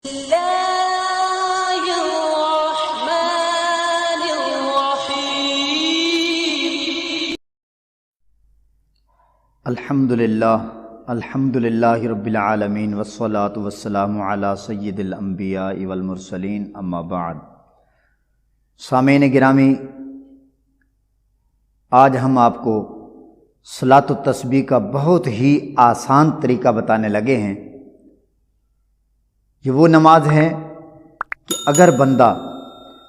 الله الرحمن الرحيم. الحمد للہ رب العالمین والصلاة والسلام علی سید الانبیاء والمرسلین اما بعد. سامعین گرامی، آج ہم آپ کو صلاۃ التسبیح کا بہت ہی آسان طریقہ بتانے لگے ہیں. یہ وہ نماز ہے کہ اگر بندہ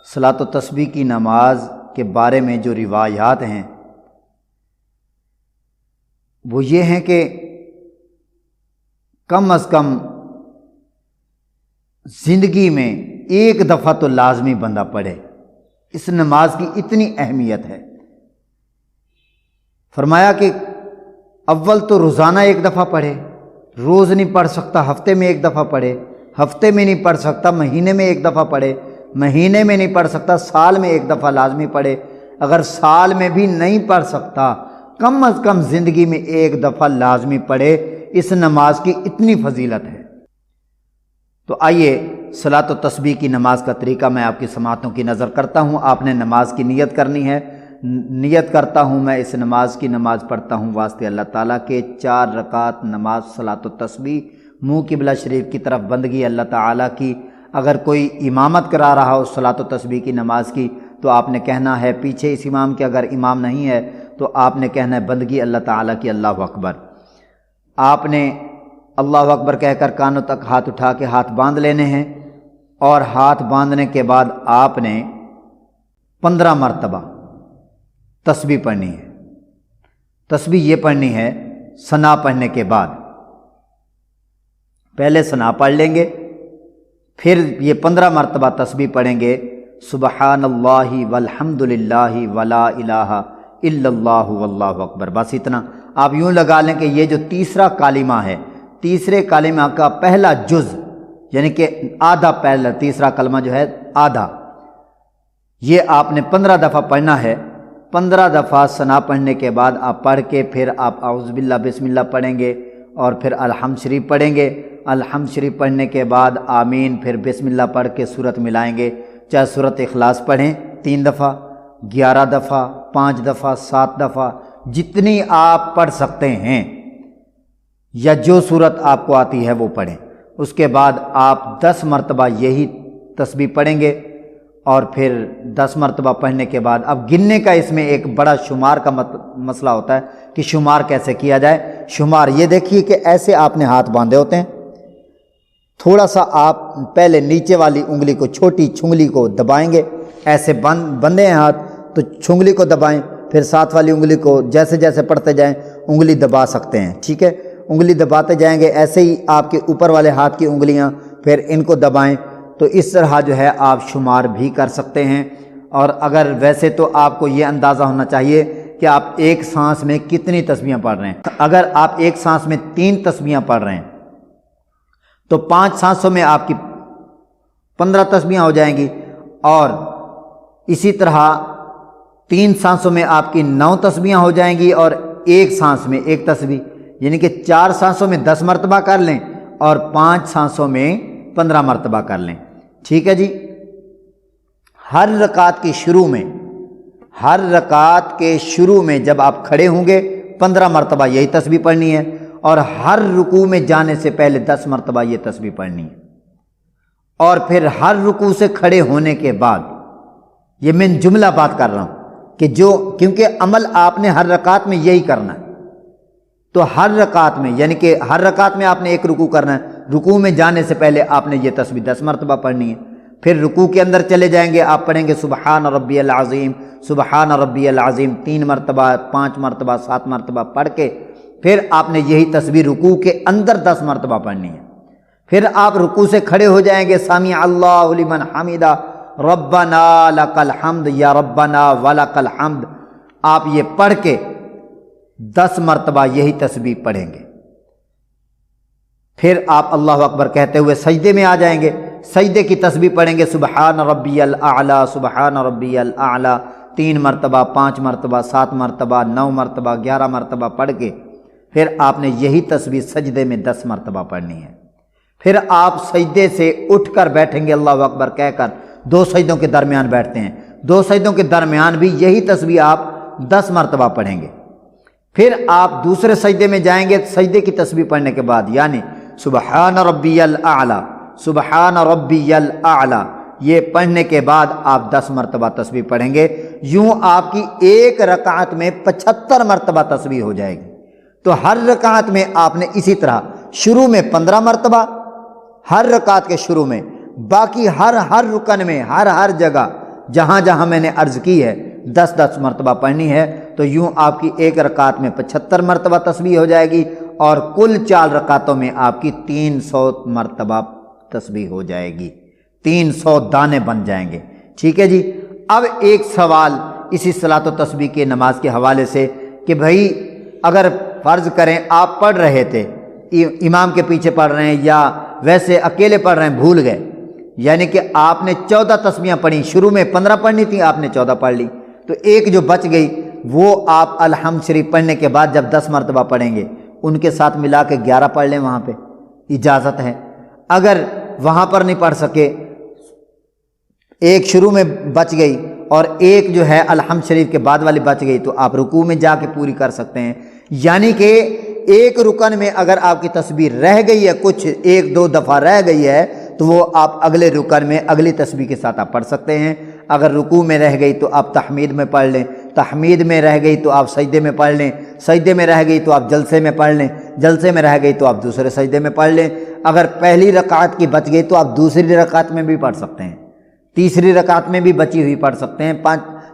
صلاۃ التسبیح کی نماز کے بارے میں جو روایات ہیں وہ یہ ہیں کہ کم از کم زندگی میں ایک دفعہ تو لازمی بندہ پڑھے. اس نماز کی اتنی اہمیت ہے. فرمایا کہ اول تو روزانہ ایک دفعہ پڑھے، روز نہیں پڑھ سکتا ہفتے میں ایک دفعہ پڑھے، ہفتے میں نہیں پڑھ سکتا مہینے میں ایک دفعہ پڑھے، مہینے میں نہیں پڑھ سکتا سال میں ایک دفعہ لازمی پڑھے، اگر سال میں بھی نہیں پڑھ سکتا کم از کم زندگی میں ایک دفعہ لازمی پڑھے. اس نماز کی اتنی فضیلت ہے. تو آئیے صلاۃ التسبیح کی نماز کا طریقہ میں آپ کی سماعتوں کی نظر کرتا ہوں. آپ نے نماز کی نیت کرنی ہے. نیت کرتا ہوں میں اس نماز کی، نماز پڑھتا ہوں واسطے اللہ تعالیٰ کے. 4 رکعت نماز صلاۃ التسبیح، منہ قبلہ شریف کی طرف بندگی اللہ تعالیٰ کی. اگر کوئی امامت کرا رہا ہو صلاۃ التسبیح کی نماز کی تو آپ نے کہنا ہے پیچھے اس امام کے، اگر امام نہیں ہے تو آپ نے کہنا ہے بندگی اللہ تعالیٰ کی، اللہ اکبر. آپ نے اللہ اکبر کہہ کر کانوں تک ہاتھ اٹھا کے ہاتھ باندھ لینے ہیں، اور ہاتھ باندھنے کے بعد آپ نے 15 مرتبہ تسبیح پڑھنی ہے. تسبیح یہ پڑھنی ہے ثنا پڑھنے کے بعد. پہلے ثنا پڑھ لیں گے، پھر یہ 15 مرتبہ تسبیح پڑھیں گے. سبحان اللہ والحمد للہ ولا الہ الا اللہ واللہ اکبر. بس اتنا. آپ یوں لگا لیں کہ یہ جو تیسرا کلمہ ہے، تیسرے کلمہ کا پہلا جز، یعنی کہ آدھا، پہلا تیسرا کلمہ جو ہے آدھا، یہ آپ نے 15 دفعہ پڑھنا ہے. 15 دفعہ ثنا پڑھنے کے بعد آپ پڑھ کے پھر آپ اعوذ باللہ بسم اللہ پڑھیں گے، اور پھر الحمد شریف پڑھیں گے. الحمد شریف پڑھنے کے بعد آمین، پھر بسم اللہ پڑھ کے سورت ملائیں گے. چاہے سورت اخلاص پڑھیں 3 دفعہ، 11 دفعہ، 5 دفعہ، 7 دفعہ، جتنی آپ پڑھ سکتے ہیں، یا جو سورت آپ کو آتی ہے وہ پڑھیں. اس کے بعد آپ 10 مرتبہ یہی تسبیح پڑھیں گے، اور پھر 10 مرتبہ پڑھنے کے بعد اب گننے کا اس میں ایک بڑا شمار کا مسئلہ ہوتا ہے کہ شمار کیسے کیا جائے. شمار یہ دیکھیے کہ ایسے آپ نے ہاتھ باندھے ہوتے ہیں، تھوڑا سا آپ پہلے نیچے والی انگلی کو، چھوٹی چھنگلی کو دبائیں گے. ایسے بندھے ہیں ہاتھ تو چھنگلی کو دبائیں، پھر ساتھ والی انگلی کو جیسے جیسے پڑھتے جائیں انگلی دبا سکتے ہیں. ٹھیک ہے، انگلی دباتے جائیں گے. ایسے ہی آپ کے اوپر والے ہاتھ کی انگلیاں پھر ان کو دبائیں. تو اس طرح جو ہے آپ شمار بھی کر سکتے ہیں. اور اگر ویسے تو آپ کو یہ اندازہ ہونا چاہیے کہ آپ ایک سانس میں کتنی تسبیحیں پڑھ رہے ہیں. اگر آپ ایک سانس میں 3 تسبیحیں پڑھ رہے ہیں تو 5 سانسوں میں آپ کی 15 تسبیحیں ہو جائیں گی، اور اسی طرح 3 سانسوں میں آپ کی 9 تسبیحیں ہو جائیں گی، اور ایک سانس میں ایک تسبیح، یعنی کہ 4 سانسوں میں 10 مرتبہ کر لیں، اور 5 سانسوں میں 15 مرتبہ کر لیں. ٹھیک ہے جی. ہر رکعت کے شروع میں جب آپ کھڑے ہوں گے 15 مرتبہ یہی تسبیح پڑھنی ہے، اور ہر رکوع میں جانے سے پہلے 10 مرتبہ یہ تسبیح پڑھنی ہے. اور پھر ہر رکوع سے کھڑے ہونے کے بعد، یہ میں جملہ بات کر رہا ہوں کہ کیونکہ عمل آپ نے ہر رکعت میں یہی کرنا ہے، تو ہر رکعت میں، یعنی کہ ہر رکعت میں آپ نے ایک رکوع کرنا ہے. رکوع میں جانے سے پہلے آپ نے یہ تسبیح 10 مرتبہ پڑھنی ہے. پھر رکوع کے اندر چلے جائیں گے، آپ پڑھیں گے سبحان ربی العظیم، سبحان ربی العظیم 3 مرتبہ، 5 مرتبہ، 7 مرتبہ پڑھ کے پھر آپ نے یہی تسبیح رکوع کے اندر 10 مرتبہ پڑھنی ہے. پھر آپ رکوع سے کھڑے ہو جائیں گے، سمیع اللہ لمن حمدہ، ربنا لک الحمد یا ربنا ولک الحمد. آپ یہ پڑھ کے 10 مرتبہ یہی تسبیح پڑھیں گے. پھر آپ اللہ اکبر کہتے ہوئے سجدے میں آ جائیں گے. سجدے کی تسبیح پڑھیں گے سبحان ربی الاعلیٰ، سبحان ربی الاعلیٰ 3 مرتبہ، 5 مرتبہ، 7 مرتبہ، 9 مرتبہ، 11 مرتبہ پڑھ کے پھر آپ نے یہی تسبیح سجدے میں 10 مرتبہ پڑھنی ہے. پھر آپ سجدے سے اٹھ کر بیٹھیں گے اللہ اکبر کہہ کر، 2 سجدوں کے درمیان بیٹھتے ہیں، 2 سجدوں کے درمیان بھی یہی تسبیح آپ 10 مرتبہ پڑھیں گے۔ پھر آپ دوسرے سجدے میں جائیں گے، سجدے کی تسبیح پڑھنے کے بعد یعنی سبحان ربی الاعلی، سبحان ربی الاعلی، یہ پڑھنے کے بعد آپ 10 مرتبہ تسبیح پڑھیں گے۔ یوں آپ کی ایک رکعت میں 75 مرتبہ تسبیح ہو جائے گی۔ تو ہر رکعت میں آپ نے اسی طرح شروع میں 15 مرتبہ ہر رکعت کے شروع میں، باقی ہر رکن میں ہر جگہ جہاں جہاں میں نے عرض کی ہے 10 مرتبہ پڑھنی ہے۔ تو یوں آپ کی ایک رکعت میں 75 مرتبہ تسبیح ہو جائے گی، اور کل 4 رکعتوں میں آپ کی 300 مرتبہ تسبیح ہو جائے گی، 300 دانے بن جائیں گے۔ ٹھیک ہے جی۔ اب ایک سوال اسی صلاۃ و تسبیح کے نماز کے حوالے سے کہ بھائی اگر فرض کریں آپ پڑھ رہے تھے، امام کے پیچھے پڑھ رہے ہیں یا ویسے اکیلے پڑھ رہے ہیں، بھول گئے، یعنی کہ آپ نے 14 تسبیحاں پڑھی، شروع میں 15 پڑھنی تھی، آپ نے 14 پڑھ لی، تو ایک جو بچ گئی وہ آپ الحمد شریف پڑھنے کے بعد جب 10 مرتبہ پڑھیں گے ان کے ساتھ ملا کے 11 پڑھ لیں، وہاں پہ اجازت ہے۔ اگر وہاں پر نہیں پڑھ سکے، ایک شروع میں بچ گئی اور ایک جو ہے الحمد شریف کے بعد والی بچ گئی، تو آپ رکوع میں جا کے پوری کر سکتے ہیں۔ یعنی کہ ایک رکن میں اگر آپ کی تسبیح رہ گئی ہے، کچھ 1-2 دفعہ رہ گئی ہے، تو وہ آپ اگلے رکن میں اگلی تسبیح کے ساتھ آپ پڑھ سکتے ہیں۔ اگر رکوع میں رہ گئی تو آپ تحمید میں پڑھ لیں، تحمید میں رہ گئی تو آپ سجدے میں پڑھ لیں، سجدے میں رہ گئی تو آپ جلسے میں پڑھ لیں، جلسے میں رہ گئی تو آپ دوسرے سجدے میں پڑھ لیں۔ اگر پہلی رکعت کی بچ گئی تو آپ دوسری رکعت میں بھی پڑھ سکتے ہیں، تیسری رکعت میں بھی بچی ہوئی پڑھ سکتے ہیں،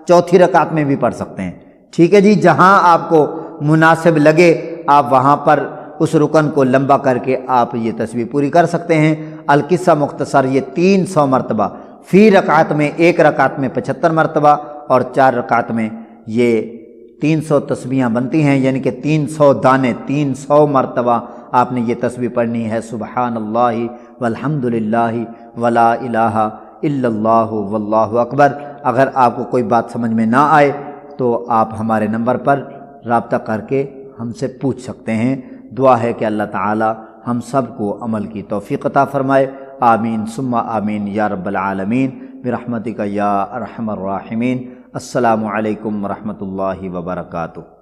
چوتھی رکعت میں بھی پڑھ سکتے ہیں۔ ٹھیک ہے جی۔ جہاں آپ کو مناسب لگے آپ وہاں پر اس رکن کو لمبا کر کے آپ یہ تسبیح پوری کر سکتے ہیں۔ القصہ مختصر یہ 300 مرتبہ فی رکعت میں، ایک رکعت میں 75 مرتبہ اور 4 رکعت میں یہ 300 تسبیحاں بنتی ہیں، یعنی کہ 300 دانے 300 مرتبہ آپ نے یہ تسبیح پڑھنی ہے۔ سبحان اللہ والحمد للہ ولا الہ الا اللہ واللہ اکبر۔ اگر آپ کو کوئی بات سمجھ میں نہ آئے تو آپ ہمارے نمبر پر رابطہ کر کے ہم سے پوچھ سکتے ہیں۔ دعا ہے کہ اللہ تعالی ہم سب کو عمل کی توفیق عطا فرمائے۔ آمین ثم آمین یا رب العالمین برحمتک یا ارحم الراحمین۔ السلام علیکم ورحمۃ اللہ وبرکاتہ۔